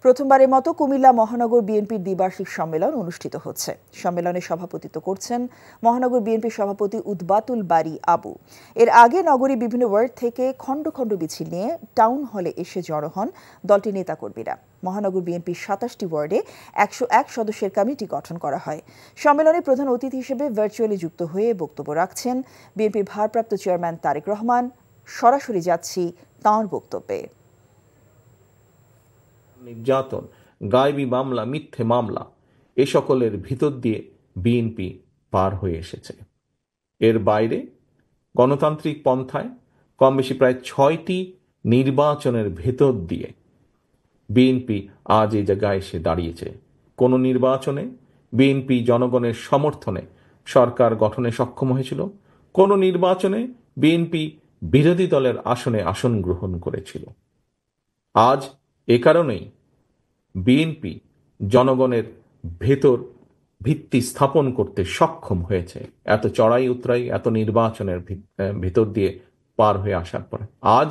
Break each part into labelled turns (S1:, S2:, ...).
S1: প্রথমবারের মতো কুমিল্লা মহানগর বিএনপির দ্বিবার্ষিক সম্মেলন অনুষ্ঠিত হচ্ছে। সম্মেলনে সভাপতিত্ব করছেন মহানগর বিএনপির সভাপতি উদ্বাতুল বারী আবু। এর আগে নগরীর বিভিন্ন ওয়ার্ড থেকে খণ্ড খণ্ড মিছিল নিয়ে টাউন হলে এসে জড়ো হন দলটির নেতাকর্মীরা। মহানগর বিএনপির ২৭টি ওয়ার্ডে ১০১ সদস্যের কমিটি গঠন করা হয়। সম্মেলনে প্রধান অতিথি হিসেবে ভার্চুয়ালি যুক্ত হয়ে বক্তব্য রাখছেন বিএনপির ভারপ্রাপ্ত চেয়ারম্যান তারেক রহমান। সরাসরি যাচ্ছি তাঁর বক্তব্যে।
S2: নির্যাতন, গায়েবী মামলা, মিথ্যে মামলা, এ সকলের ভিতর দিয়ে বিএনপি পার হয়ে এসেছে। এর বাইরে গণতান্ত্রিক পন্থায় কম বেশি প্রায় ৬টি নির্বাচনের ভেতর দিয়ে বিএনপি আজ এই জায়গায় এসে দাঁড়িয়েছে। কোন নির্বাচনে বিএনপি জনগণের সমর্থনে সরকার গঠনে সক্ষম হয়েছিল, কোন নির্বাচনে বিএনপি বিরোধী দলের আসনে আসন গ্রহণ করেছিল। আজ এ কারণেই বিএনপি জনগণের ভেতর ভিত্তি স্থাপন করতে সক্ষম হয়েছে, এত চড়াই উতরাই, এত নির্বাচনের ভেতর দিয়ে পার হয়ে আসার পরে। আজ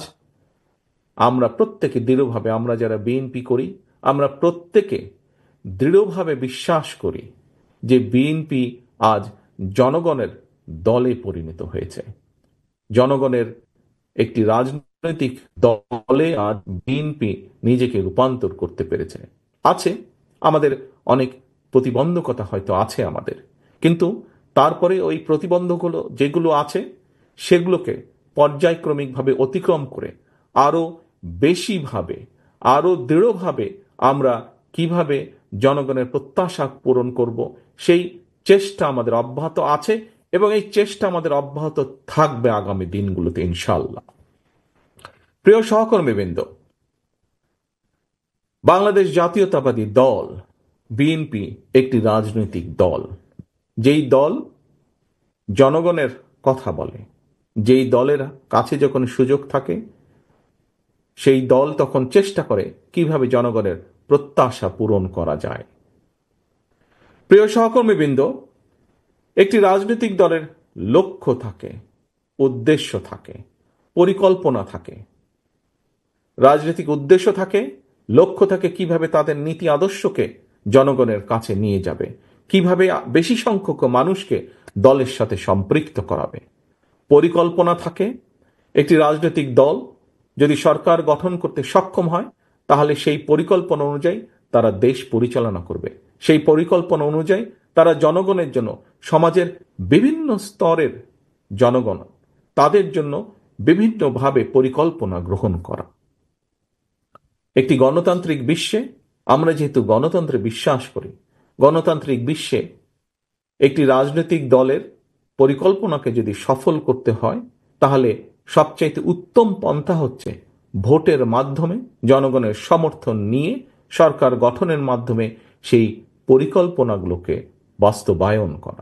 S2: আমরা প্রত্যেকে দৃঢ়ভাবে, আমরা যারা বিএনপি করি, আমরা প্রত্যেকে দৃঢ়ভাবে বিশ্বাস করি যে বিএনপি আজ জনগণের দলে পরিণত হয়েছে। জনগণের একটি রাজনৈতিক দলে আজ বিএনপি নিজেকে রূপান্তর করতে পেরেছে। আছে আমাদের অনেক প্রতিবন্ধকতা, হয়তো আছে আমাদের, কিন্তু তারপরে ওই প্রতিবন্ধকগুলো যেগুলো আছে সেগুলোকে পর্যায়ক্রমিকভাবে অতিক্রম করে আরো বেশিভাবে, আরো দৃঢ়ভাবে আমরা কিভাবে জনগণের প্রত্যাশা পূরণ করব, সেই চেষ্টা আমাদের অব্যাহত আছে এবং এই চেষ্টা আমাদের অব্যাহত থাকবে আগামী দিনগুলোতে ইনশাআল্লাহ। প্রিয় সহকর্মীবৃন্দ, বাংলাদেশ জাতীয়তাবাদী দল বিএনপি একটি রাজনৈতিক দল, যেই দল জনগণের কথা বলে, যেই দলের কাছে যখন সুযোগ থাকে সেই দল তখন চেষ্টা করে কিভাবে জনগণের প্রত্যাশা পূরণ করা যায়। প্রিয় সহকর্মীবৃন্দ, একটি রাজনৈতিক দলের লক্ষ্য থাকে, উদ্দেশ্য থাকে, পরিকল্পনা থাকে। রাজনৈতিক উদ্দেশ্য থাকে, লক্ষ্য থাকে কিভাবে তাদের নীতি আদর্শকে জনগণের কাছে নিয়ে যাবে, কিভাবে বেশি সংখ্যক মানুষকে দলের সাথে সম্পৃক্ত করাবে। পরিকল্পনা থাকে, একটি রাজনৈতিক দল যদি সরকার গঠন করতে সক্ষম হয় তাহলে সেই পরিকল্পনা অনুযায়ী তারা দেশ পরিচালনা করবে। সেই পরিকল্পনা অনুযায়ী তারা জনগণের জন্য, সমাজের বিভিন্ন স্তরের জনগণ, তাদের জন্য বিভিন্নভাবে পরিকল্পনা গ্রহণ করা। একটি গণতান্ত্রিক বিশ্বে, আমরা যেহেতু গণতন্ত্রে বিশ্বাস করি, গণতান্ত্রিক বিশ্বে একটি রাজনৈতিক দলের পরিকল্পনাকে যদি সফল করতে হয় তাহলে সবচাইতে উত্তম পন্থা হচ্ছে ভোটের মাধ্যমে, জনগণের সমর্থন নিয়ে সরকার গঠনের মাধ্যমে সেই পরিকল্পনাগুলোকে বাস্তবায়ন করা।